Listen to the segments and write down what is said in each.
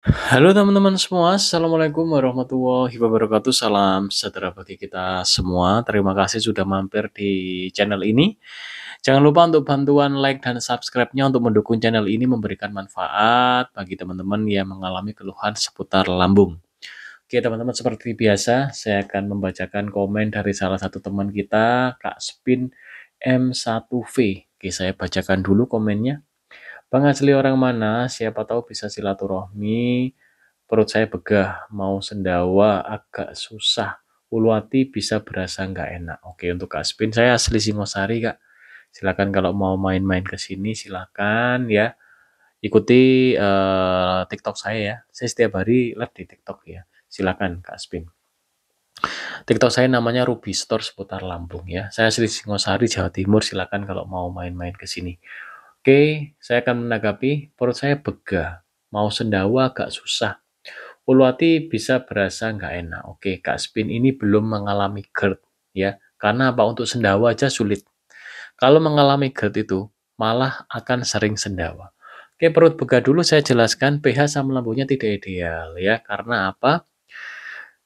Halo teman-teman semua, Assalamualaikum warahmatullahi wabarakatuh. Salam sejahtera bagi kita semua. Terima kasih sudah mampir di channel ini. Jangan lupa untuk bantuan like dan subscribe-nya untuk mendukung channel ini memberikan manfaat bagi teman-teman yang mengalami keluhan seputar lambung. Oke teman-teman, seperti biasa saya akan membacakan komen dari salah satu teman kita, Kak Spin M1V. Oke, saya bacakan dulu komennya. Bang asli orang mana? Siapa tahu bisa silaturahmi. Perut saya begah, mau sendawa agak susah. Ulu hati bisa berasa nggak enak. Oke, untuk Kak Spin, saya asli Singosari, Kak. Silakan kalau mau main-main ke sini, silakan ya. Ikuti TikTok saya ya. Saya setiap hari live di TikTok ya. Silakan Kak Spin. TikTok saya namanya Ruby Store seputar Lampung ya. Saya asli Singosari, Jawa Timur. Silakan kalau mau main-main ke sini. Oke, saya akan menanggapi. Perut saya begah, mau sendawa agak susah. Ulu hati bisa berasa nggak enak. Oke, Kak Spin ini belum mengalami GERD ya. Karena apa? Untuk sendawa aja sulit. Kalau mengalami GERD itu malah akan sering sendawa. Oke, perut begah dulu saya jelaskan pH asam lambungnya tidak ideal ya. Karena apa?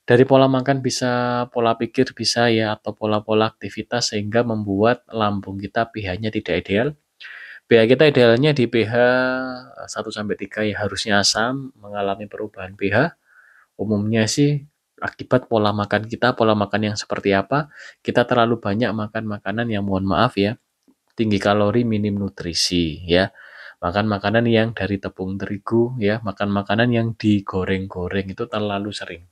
Dari pola makan bisa, pola pikir bisa ya, atau pola-pola aktivitas sehingga membuat lambung kita pH-nya tidak ideal. pH kita idealnya di pH 1 sampai 3 ya, harusnya asam, mengalami perubahan pH. Umumnya sih akibat pola makan kita, pola makan yang seperti apa, kita terlalu banyak makan makanan yang mohon maaf ya, tinggi kalori, minim nutrisi ya. Makan makanan yang dari tepung terigu ya, makan makanan yang digoreng-goreng itu terlalu sering.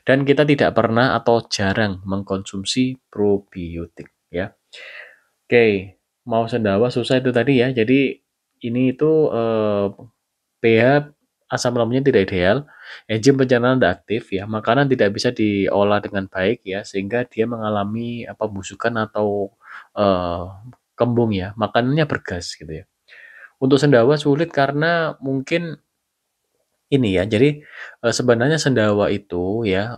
Dan kita tidak pernah atau jarang mengkonsumsi probiotik ya. Oke, mau sendawa susah itu tadi ya. Jadi ini itu pH asam lambungnya tidak ideal, enzim pencernaan tidak aktif ya, makanan tidak bisa diolah dengan baik ya, sehingga dia mengalami pembusukan atau eh, kembung ya, makanannya bergas gitu ya. Untuk sendawa sulit karena mungkin ini ya, jadi sebenarnya sendawa itu ya,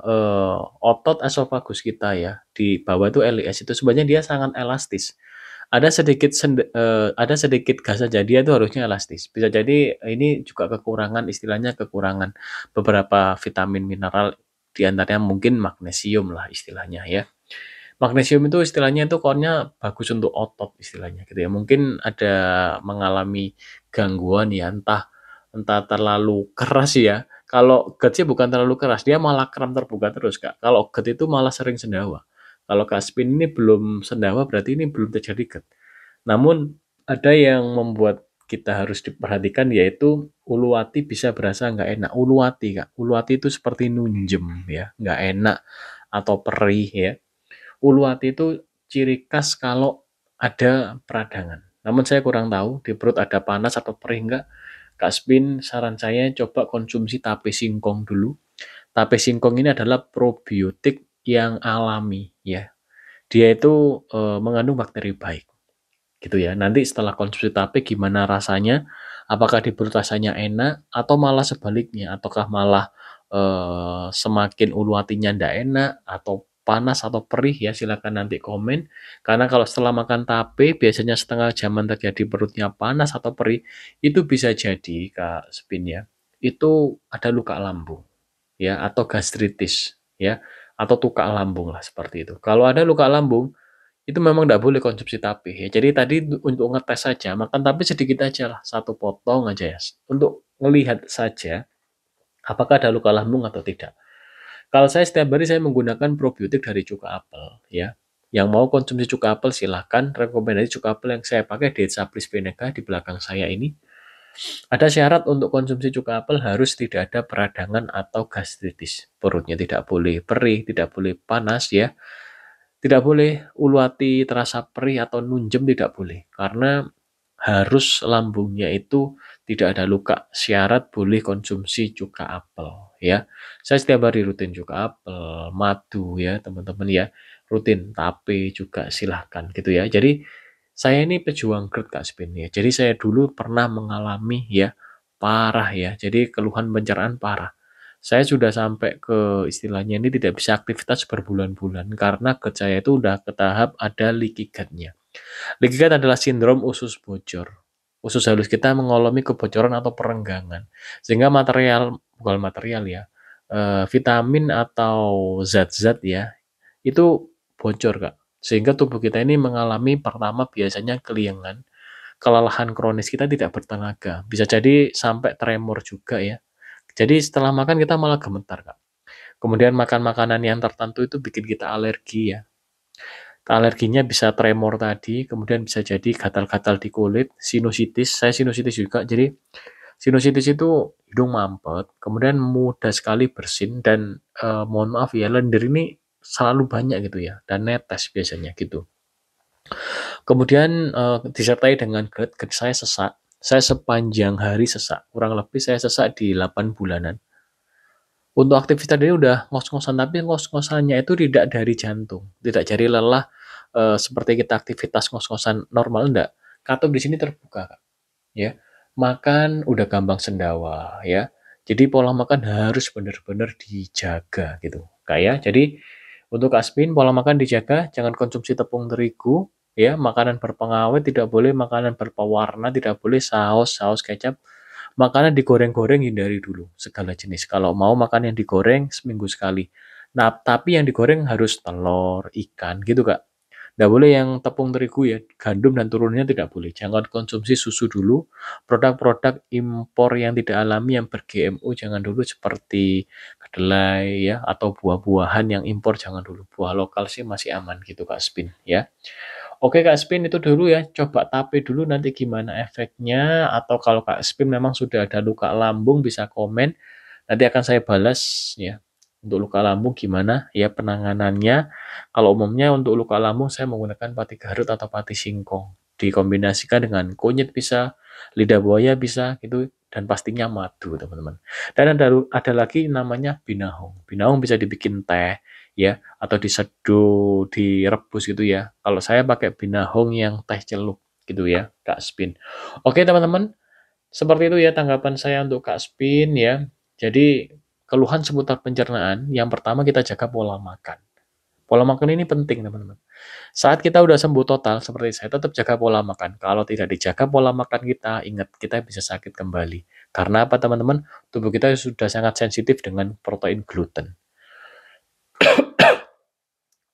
otot esofagus kita ya, di bawah itu LES itu sebenarnya dia sangat elastis. Ada sedikit gas saja, dia itu harusnya elastis. Bisa jadi ini juga kekurangan, istilahnya kekurangan beberapa vitamin mineral, di antaranya mungkin magnesium lah istilahnya ya. Magnesium itu istilahnya itu core bagus untuk otot istilahnya gitu ya. Mungkin ada mengalami gangguan ya, entah entah terlalu keras ya. Kalau GERD sih bukan terlalu keras, dia malah kram terbuka terus, Kak. Kalau GERD itu malah sering sendawa. Kalau Kaspin ini belum sendawa berarti ini belum terjadi GERD. Namun ada yang membuat kita harus diperhatikan yaitu ulu hati bisa berasa nggak enak. Ulu hati, Kak. Ulu hati itu seperti nunjem ya, nggak enak atau perih ya. Ulu hati itu ciri khas kalau ada peradangan. Namun saya kurang tahu di perut ada panas atau perih enggak. Kak Spin, saran saya coba konsumsi tape singkong dulu. Tape singkong ini adalah probiotik yang alami ya. Dia itu mengandung bakteri baik gitu ya. Nanti setelah konsumsi tape gimana rasanya? Apakah di perut rasanya enak atau malah sebaliknya? Ataukah malah semakin ulu hatinya ndak enak atau panas atau perih ya, silakan nanti komen. Karena kalau setelah makan tape biasanya setengah jaman terjadi perutnya panas atau perih, itu bisa jadi Kak Spin ya, itu ada luka lambung ya atau gastritis ya atau tukak lambung lah seperti itu. Kalau ada luka lambung itu memang nggak boleh konsumsi tape ya. Jadi tadi untuk ngetes saja, makan tape sedikit aja lah, 1 potong aja ya, untuk melihat saja apakah ada luka lambung atau tidak. Kalau saya setiap hari saya menggunakan probiotik dari cuka apel ya. Yang mau konsumsi cuka apel silahkan, rekomendasi cuka apel yang saya pakai Deca Plus Benega di belakang saya ini. Ada syarat untuk konsumsi cuka apel harus tidak ada peradangan atau gastritis. Perutnya tidak boleh perih, tidak boleh panas ya. Tidak boleh ulu hati terasa perih atau nunjem, tidak boleh. Karena harus lambungnya itu tidak ada luka. Syarat boleh konsumsi cuka apel ya. Saya setiap hari rutin cuka apel, madu ya teman-teman ya. Rutin, tape juga silahkan gitu ya. Jadi saya ini pejuang GERD Kak Spin ya. Jadi saya dulu pernah mengalami ya parah ya. Jadi keluhan pencernaan parah. Saya sudah sampai ke istilahnya ini tidak bisa aktivitas berbulan-bulan karena GERD saya itu udah ke tahap ada leaky gut-nya. Leaky gut adalah sindrom usus bocor. usus halus kita mengalami kebocoran atau perenggangan. Sehingga bukan material ya, vitamin atau zat-zat ya, itu bocor, Kak. Sehingga tubuh kita ini mengalami pertama biasanya keliengan, kelelahan kronis, kita tidak bertenaga, bisa jadi sampai tremor juga ya. Jadi setelah makan kita malah gemetar, Kak. Kemudian makan makanan yang tertentu itu bikin kita alergi ya. Alerginya bisa tremor tadi, kemudian bisa jadi gatal-gatal di kulit, sinusitis, saya sinusitis juga, jadi sinusitis itu hidung mampet, kemudian mudah sekali bersin dan, mohon maaf ya, lendir ini selalu banyak gitu ya, dan netes biasanya gitu. Kemudian, disertai dengan GERD saya sesak, saya sepanjang hari sesak, kurang lebih saya sesak di 8 bulanan. Untuk aktivitas tadi udah ngos-ngosan, tapi ngos-ngosannya itu tidak dari jantung, tidak dari lelah, seperti kita aktivitas ngos-ngosan normal, enggak. Katup di sini terbuka, Kak, ya. Makan udah gampang sendawa, ya. Jadi pola makan harus benar-benar dijaga gitu, Kak, ya. Jadi untuk Asmin pola makan dijaga, jangan konsumsi tepung terigu, ya. Makanan berpengawet tidak boleh, makanan berpewarna tidak boleh, saus, saus kecap. Makanan digoreng-goreng hindari dulu, segala jenis. Kalau mau makan yang digoreng seminggu sekali. Nah, tapi yang digoreng harus telur, ikan, gitu, Kak. Nggak boleh yang tepung terigu ya, gandum dan turunnya tidak boleh. Jangan konsumsi susu dulu, produk-produk impor yang tidak alami yang ber-GMO jangan dulu seperti kedelai ya, atau buah-buahan yang impor jangan dulu. Buah lokal sih masih aman gitu Kak Spin ya. Oke Kak Spin itu dulu ya, coba tape dulu nanti gimana efeknya, atau kalau Kak Spin memang sudah ada luka lambung bisa komen, nanti akan saya balas ya. Untuk luka lambung gimana ya penanganannya. Kalau umumnya untuk luka lambung saya menggunakan pati Garut atau pati singkong. Dikombinasikan dengan kunyit bisa, lidah buaya bisa gitu, dan pastinya madu teman-teman. Dan ada lagi namanya binahong. Binahong bisa dibikin teh ya, atau diseduh, direbus gitu ya. Kalau saya pakai binahong yang teh celup gitu ya, Kak Spin. Oke teman-teman, seperti itu ya tanggapan saya untuk Kak Spin ya. Jadi keluhan seputar pencernaan, yang pertama kita jaga pola makan. Pola makan ini penting teman-teman. Saat kita udah sembuh total seperti saya, tetap jaga pola makan. Kalau tidak dijaga pola makan kita, ingat kita bisa sakit kembali. Karena apa teman-teman? Tubuh kita sudah sangat sensitif dengan protein gluten.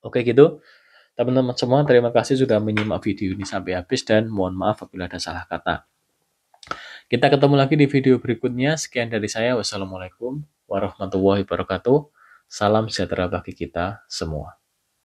Oke gitu. Teman-teman semua, terima kasih sudah menyimak video ini sampai habis dan mohon maaf apabila ada salah kata. Kita ketemu lagi di video berikutnya. Sekian dari saya. Wassalamualaikum warahmatullahi wabarakatuh. Salam sejahtera bagi kita semua.